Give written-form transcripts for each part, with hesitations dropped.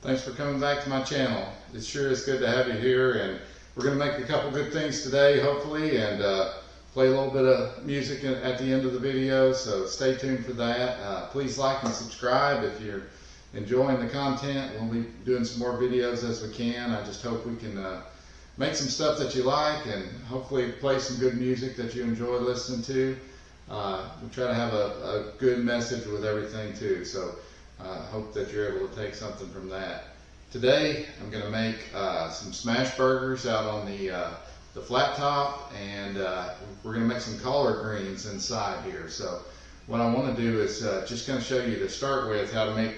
Thanks for coming back to my channel. It sure is good to have you here, and we're going to make a couple good things today, hopefully, and play a little bit of music at the end of the video, so stay tuned for that. Please like and subscribe if you're enjoying the content. We'll be doing some more videos as we can. I just hope we can make some stuff that you like and hopefully play some good music that you enjoy listening to. We try to have a good message with everything too, so hope that you're able to take something from that. Today I'm going to make some smash burgers out on the flat top, and we're going to make some collard greens inside here. So what I want to do is just going to show you to start with how to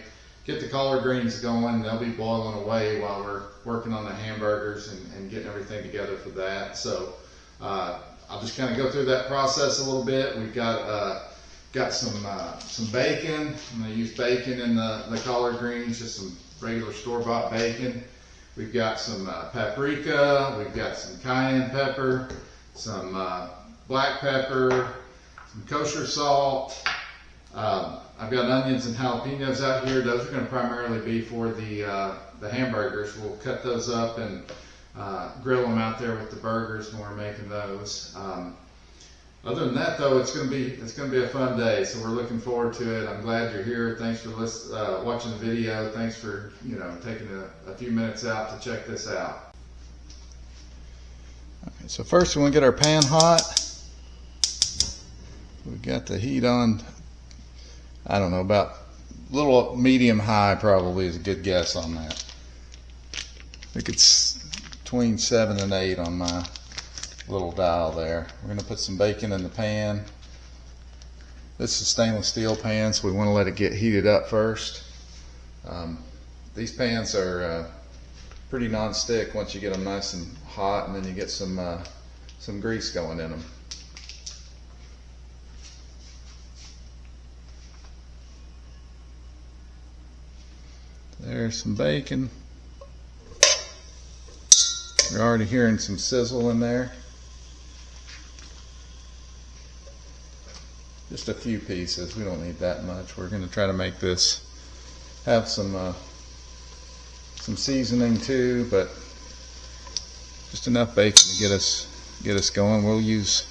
get the collard greens going. They'll be boiling away while we're working on the hamburgers and getting everything together for that. So I'll just kind of go through that process a little bit. We've got some bacon. I'm going to use bacon in the collard greens, just some regular store-bought bacon. We've got some paprika. We've got some cayenne pepper, some black pepper, some kosher salt. I've got onions and jalapenos out here. Those are going to primarily be for the hamburgers. We'll cut those up and grill them out there with the burgers when we're making those. Other than that, though, it's going to be a fun day. So we're looking forward to it. I'm glad you're here. Thanks for watching the video. Thanks for taking a few minutes out to check this out. Okay, so first we want to get our pan hot. We've got the heat on. I don't know, about a little medium high probably is a good guess on that. I think it's between 7 and 8 on my little dial there. We're going to put some bacon in the pan. This is stainless steel pan, so we want to let it get heated up first. These pans are pretty non-stick once you get them nice and hot, and then you get some grease going in them. There's some bacon. We're already hearing some sizzle in there. Just a few pieces. We don't need that much. We're going to try to make this have some seasoning too, but just enough bacon to get us going. We'll use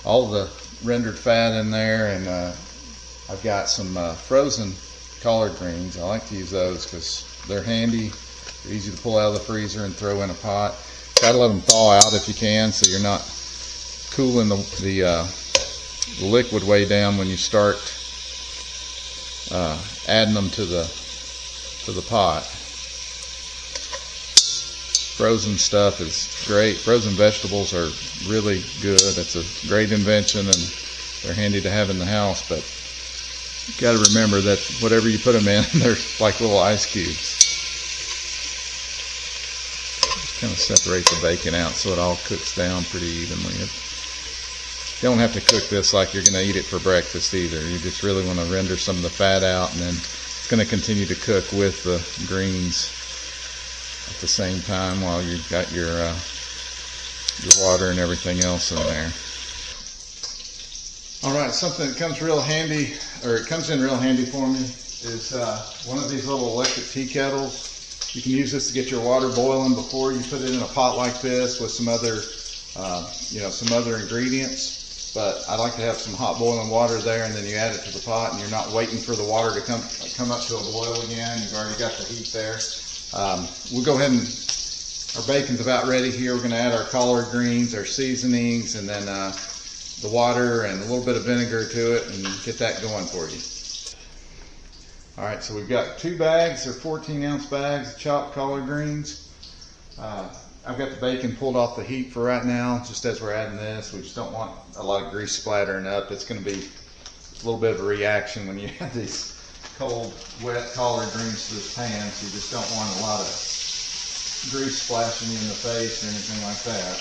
all the rendered fat in there, and I've got some frozen collard greens. I like to use those because they're handy. They're easy to pull out of the freezer and throw in a pot. Try to let them thaw out if you can, so you're not cooling the liquid way down when you start adding them to the pot. Frozen stuff is great. Frozen vegetables are really good. It's a great invention, and they're handy to have in the house, but you got to remember that whatever you put them in, they're like little ice cubes. Just kind of separate the bacon out so it all cooks down pretty evenly. You don't have to cook this like you're going to eat it for breakfast either. You just really want to render some of the fat out, and then it's going to continue to cook with the greens at the same time while you've got your water and everything else in there. Alright, something that comes in real handy for me is one of these little electric tea kettles. You can use this to get your water boiling before you put it in a pot like this with some other ingredients. But I like to have some hot boiling water there, and then you add it to the pot, and you're not waiting for the water to come up to a boil again. You've already got the heat there. We'll go ahead and, our bacon's about ready here. We're going to add our collard greens, our seasonings, and then the water and a little bit of vinegar to it, and get that going for you. Alright, so we've got 2 bags, or 14-ounce bags of chopped collard greens. I've got the bacon pulled off the heat for right now, just as we're adding this. We just don't want a lot of grease splattering up. It's going to be a little bit of a reaction when you add these cold, wet collard greens to this pan, so you just don't want a lot of grease splashing you in the face or anything like that.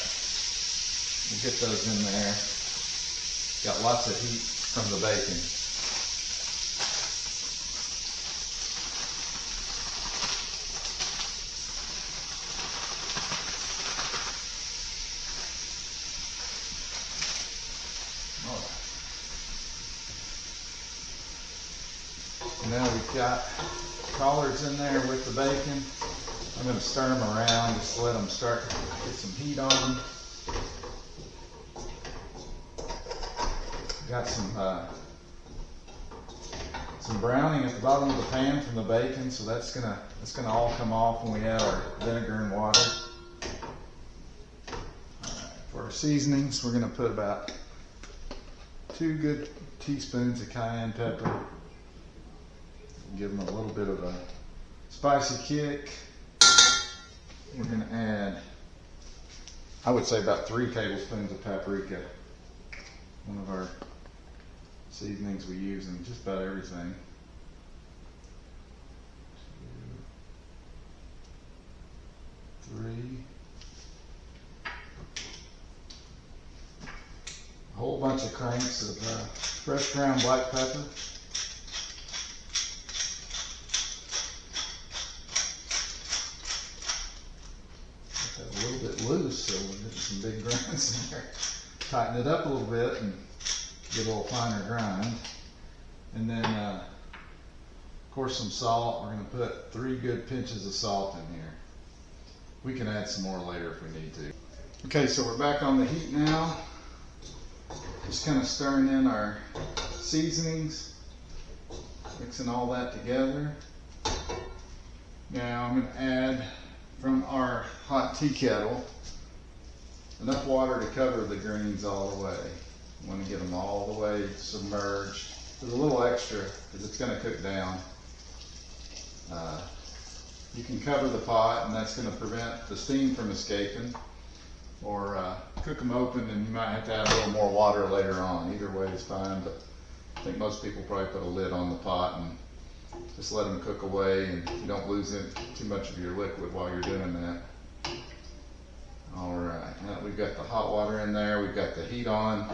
We'll get those in there. Got lots of heat from the bacon. Now we've got collards in there with the bacon. I'm going to stir them around just to let them start to get some heat on them. Got some browning at the bottom of the pan from the bacon, so that's gonna all come off when we add our vinegar and water. All right, for our seasonings, we're gonna put about 2 good teaspoons of cayenne pepper. Give them a little bit of a spicy kick. We're gonna add, I would say, about 3 tablespoons of paprika. One of our seasonings we use in just about everything. 2, 3. A whole bunch of cranks of fresh ground black pepper. Got that a little bit loose, so we're getting some big grinds in there. Tighten it up a little bit and get a little finer grind. And then, of course, some salt. We're going to put 3 good pinches of salt in here. We can add some more later if we need to. Okay, so we're back on the heat now. Just kind of stirring in our seasonings, mixing all that together. Now I'm going to add from our hot tea kettle enough water to cover the greens all the way. You want to get them all the way submerged. There's a little extra because it's going to cook down. You can cover the pot, and that's going to prevent the steam from escaping. Or cook them open, and you might have to add a little more water later on. Either way is fine, but I think most people probably put a lid on the pot and just let them cook away, and you don't lose too much of your liquid while you're doing that. All right, now we've got the hot water in there, we've got the heat on.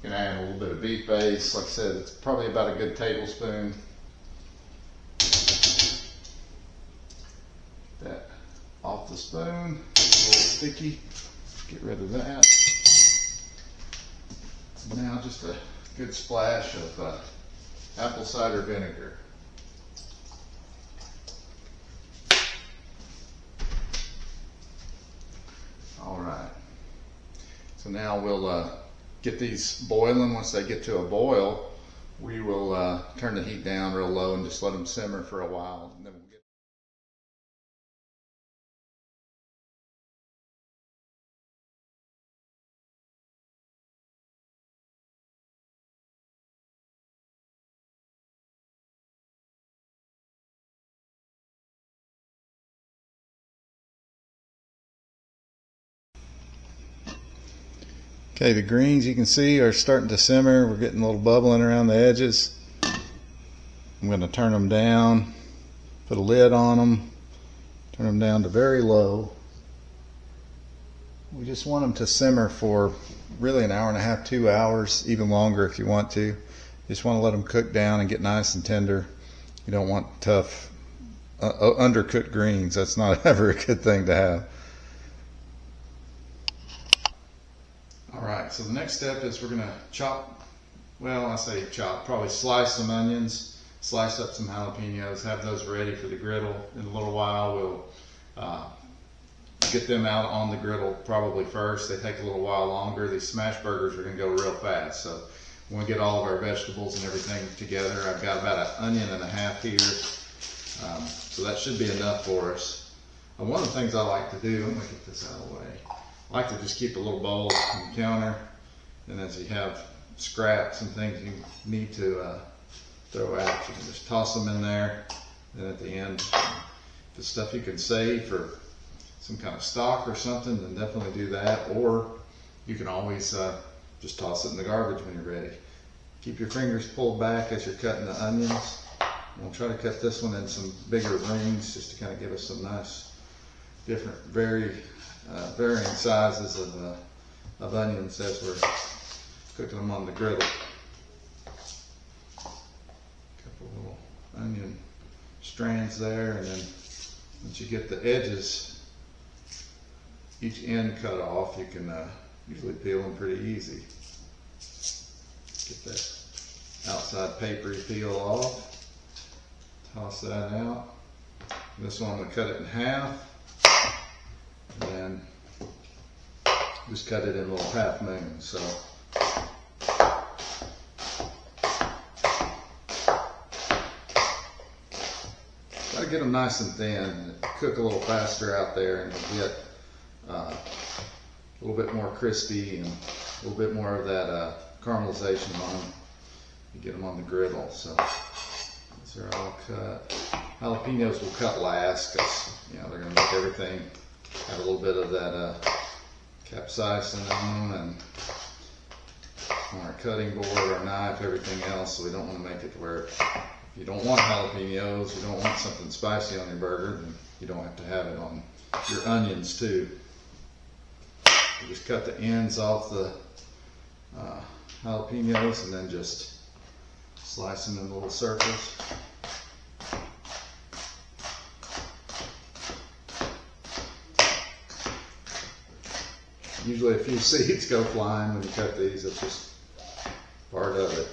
We're gonna add a little bit of beef base. Like I said, it's probably about a good tablespoon. That off the spoon, it's a little sticky. Get rid of that. Now just a good splash of apple cider vinegar. All right. So now we'll get these boiling. Once they get to a boil, we will turn the heat down real low and just let them simmer for a while. And then we'll get Okay, the greens you can see are starting to simmer. We're getting a little bubbling around the edges. I'm going to turn them down, put a lid on them, turn them down to very low. We just want them to simmer for really an hour and a half, 2 hours, even longer if you want to. You just want to let them cook down and get nice and tender. You don't want tough, undercooked greens. That's not ever a good thing to have. Alright, so the next step is we're going to chop, well I say chop, probably slice some onions, slice up some jalapenos, have those ready for the griddle. In a little while we'll get them out on the griddle probably first. They take a little while longer. These smash burgers are going to go real fast, so when we get all of our vegetables and everything together, I've got about an onion and a half here, so that should be enough for us. And one of the things I like to do, let me get this out of the way, I like to just keep a little bowl on the counter, and as you have scraps and things you need to throw out, you can just toss them in there. And at the end, if it's stuff you can save for some kind of stock or something, then definitely do that. Or you can always just toss it in the garbage when you're ready. Keep your fingers pulled back as you're cutting the onions. And we'll try to cut this one in some bigger rings just to kind of give us some nice, different, varying sizes of onions as we're cooking them on the griddle. Couple little onion strands there, and then once you get the edges, each end cut off, you can usually peel them pretty easy. Get that outside papery peel off, toss that out. This one I'm going to cut it in half, and then just cut it in little half moons. So got to get them nice and thin, cook a little faster out there, and you'll get a little bit more crispy and a little bit more of that caramelization on them. You get them on the griddle. So these are all cut. Jalapenos will cut last because they're going to make everything have a little bit of that capsaicin in them, and on our cutting board, our knife, everything else. So we don't want to make it to where if you don't want jalapenos, you don't want something spicy on your burger, then you don't have to have it on your onions too. You just cut the ends off the jalapenos and then just slice them in little circles. Usually a few seeds go flying when you cut these. It's just part of it.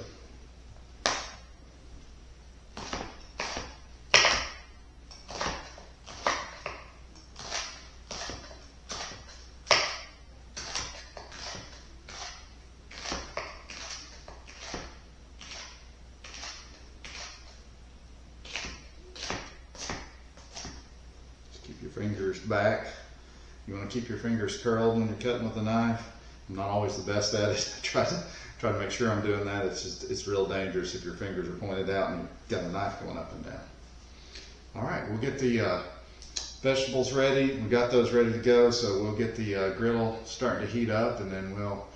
Keep your fingers back. You want to keep your fingers curled when you're cutting with a knife. I'm not always the best at it. I try to make sure I'm doing that. It's real dangerous if your fingers are pointed out and you've got the knife going up and down. All right, we'll get the vegetables ready. We got those ready to go, so we'll get the griddle starting to heat up, and then we'll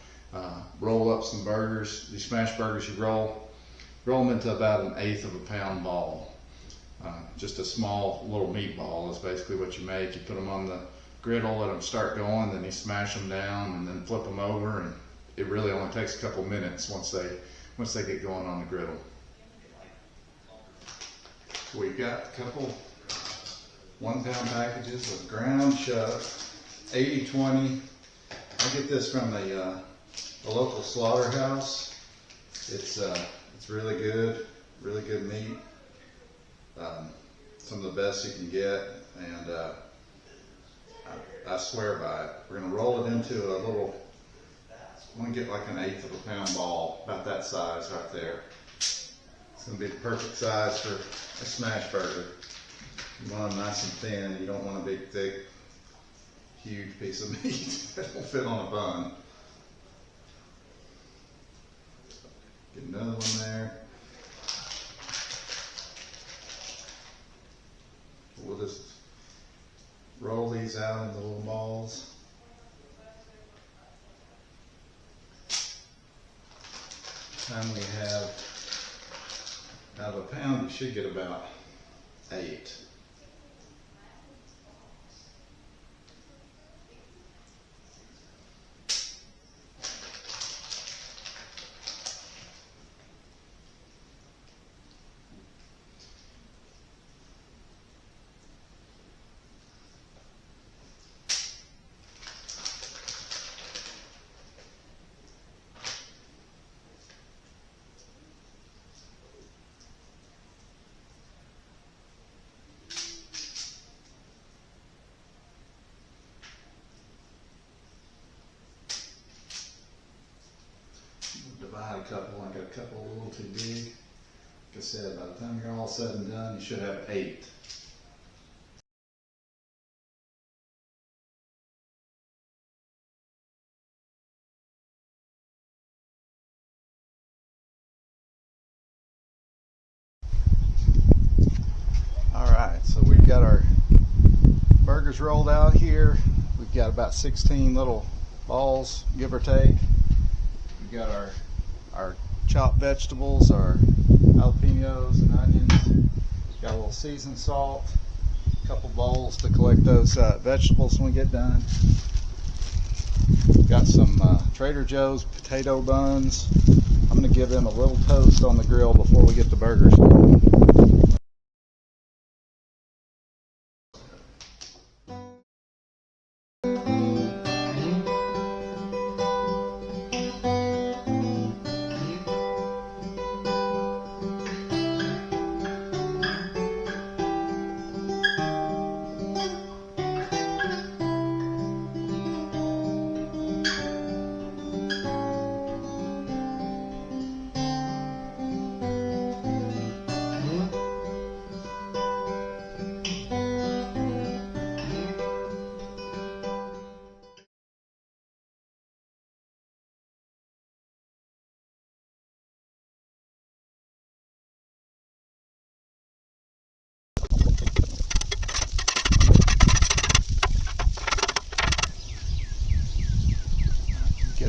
roll up some burgers. These smash burgers, you roll them into about 1/8 of a pound ball. Just a small little meatball is basically what you make. You put them on the griddle, let them start going, then you smash them down and then flip them over, and it really only takes a couple minutes once they get going on the griddle. We got a couple 1-pound packages of ground chuck, 80/20. I get this from the local slaughterhouse. It's really good meat. Some of the best you can get, and I swear by it. We're going to roll it into a little, I'm going to get like 1/8 of a pound ball, about that size right there. It's going to be the perfect size for a smash burger. You want them nice and thin. You don't want a big, thick, huge piece of meat that will fit on a bun. Get another one there. We'll just roll these out into little balls. Time we have out of a pound, you should get about 8. Divide a couple. I got a couple a little too big. Like I said, by the time you're all said and done, you should have 8. All right, so we've got our burgers rolled out here. We've got about 16 little balls, give or take. We've got our chopped vegetables, our jalapenos and onions. Got a little seasoned salt, a couple bowls to collect those vegetables when we get done. Got some Trader Joe's potato buns. I'm going to give them a little toast on the grill before we get the burgers going.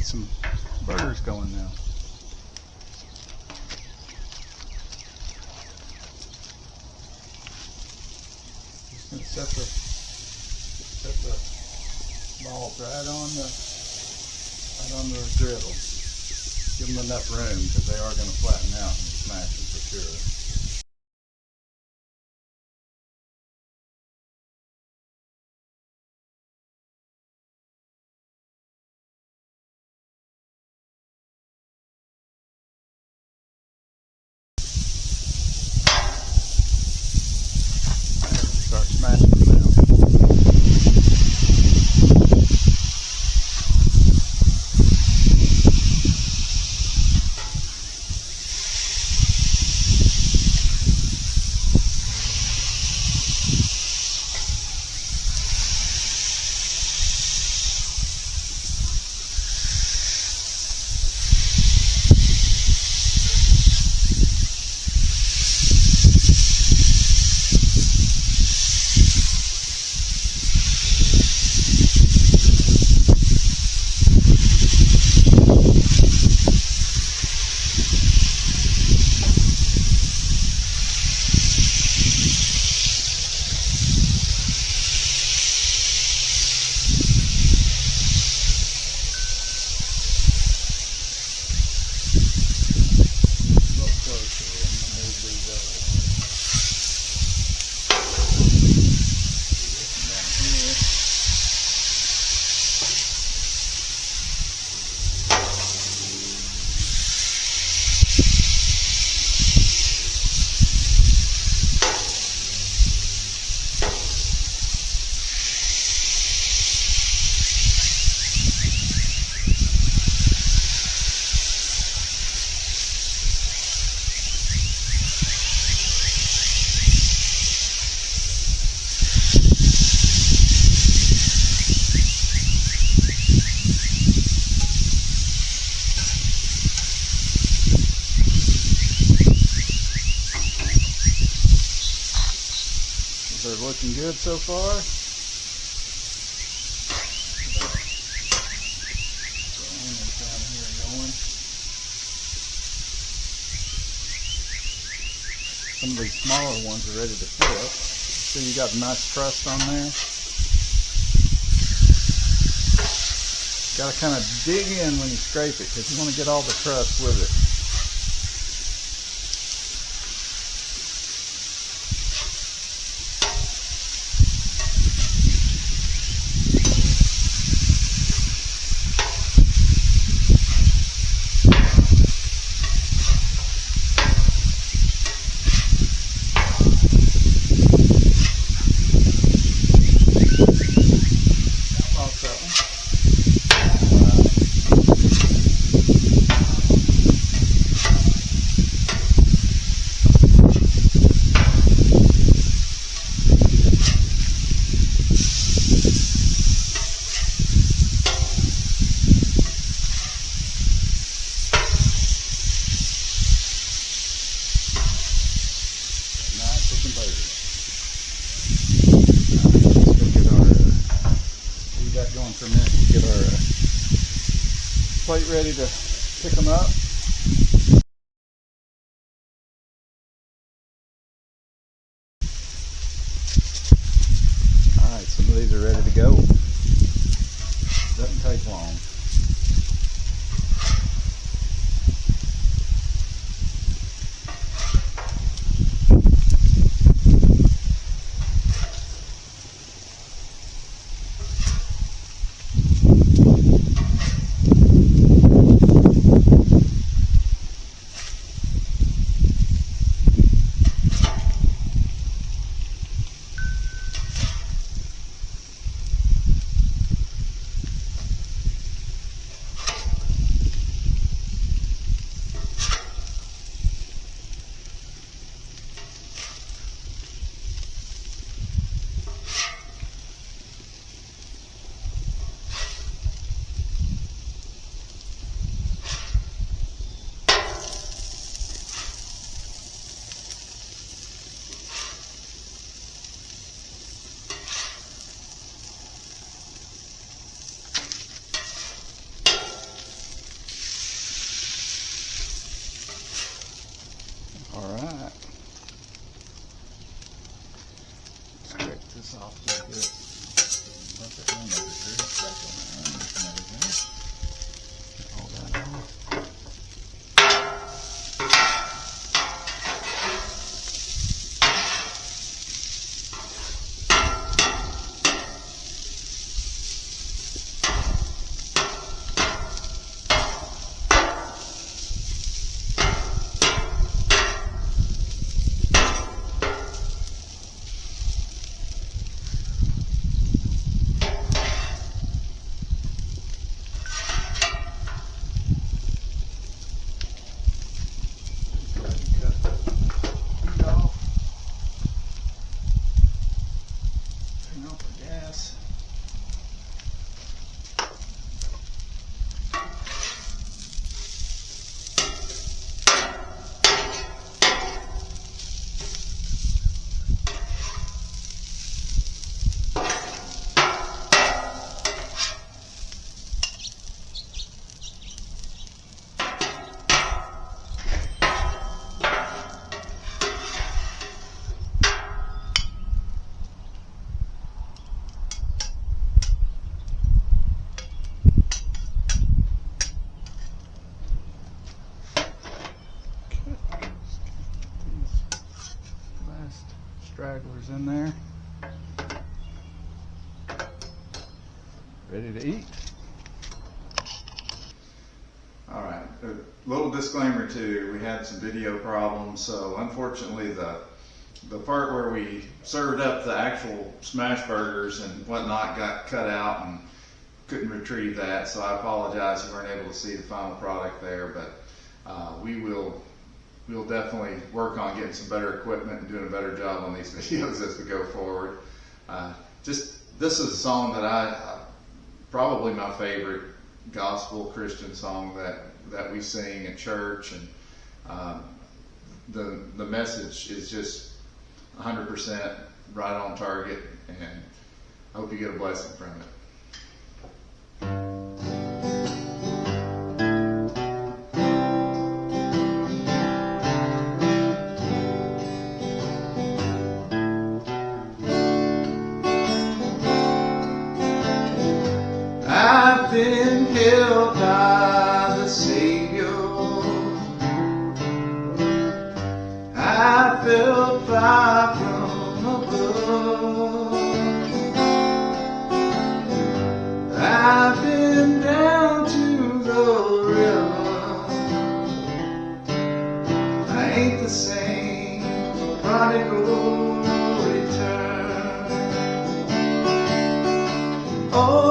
some burgers going now. Just gonna set the balls right on the griddle. Give them enough room because they are going to flatten out and smash them for sure. Start smashing them out. They're looking good so far. Some of these smaller ones are ready to flip. So you got a nice crust on there. Got to kind of dig in when you scrape it because you want to get all the crust with it. For a minute, we'll get our plate ready to pick them up. Alright, some of these are ready to go. Doesn't take long. Alright. Scrape this off a little bit. Let that run over grease back on that onions and everything. Get all that off. Stragglers in there. Ready to eat. All right, a little disclaimer too, we had some video problems, so unfortunately the part where we served up the actual smash burgers and whatnot got cut out and couldn't retrieve that, so I apologize we weren't able to see the final product there, but we'll definitely work on getting some better equipment and doing a better job on these videos as we go forward. This is a song that probably my favorite gospel Christian song that we sing at church, and the message is just 100% right on target, and I hope you get a blessing from it. I've been held by the Savior. I felt fire from above. I've been down to the river. I ain't the same prodigal return. Oh,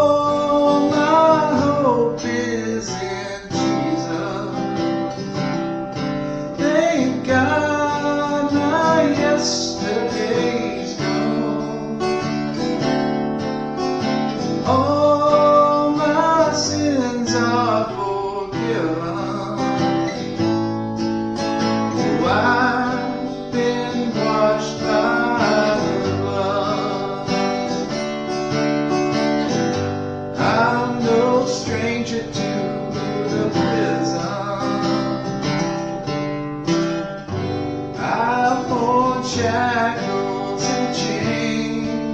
God, my yesterday's gone. All my sins are forgiven. Oh, I've been washed by the blood. I'm no stranger to the prison. Shackles and chains,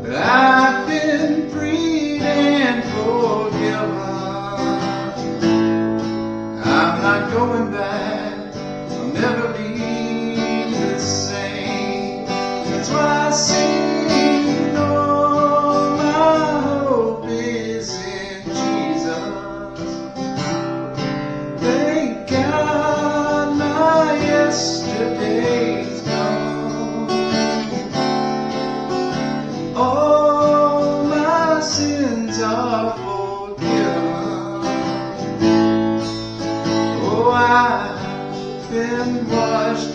I've been freed and forgiven. I'm not going back, I'll never be the same. That's why I sing, oh, my hope is in Jesus. Thank God yesterday's gone. All my sins are forgiven. Oh, I've been washed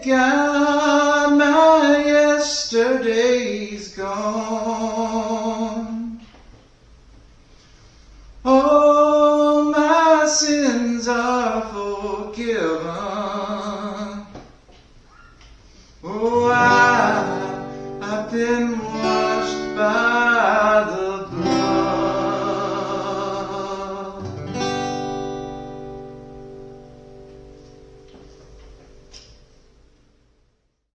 go.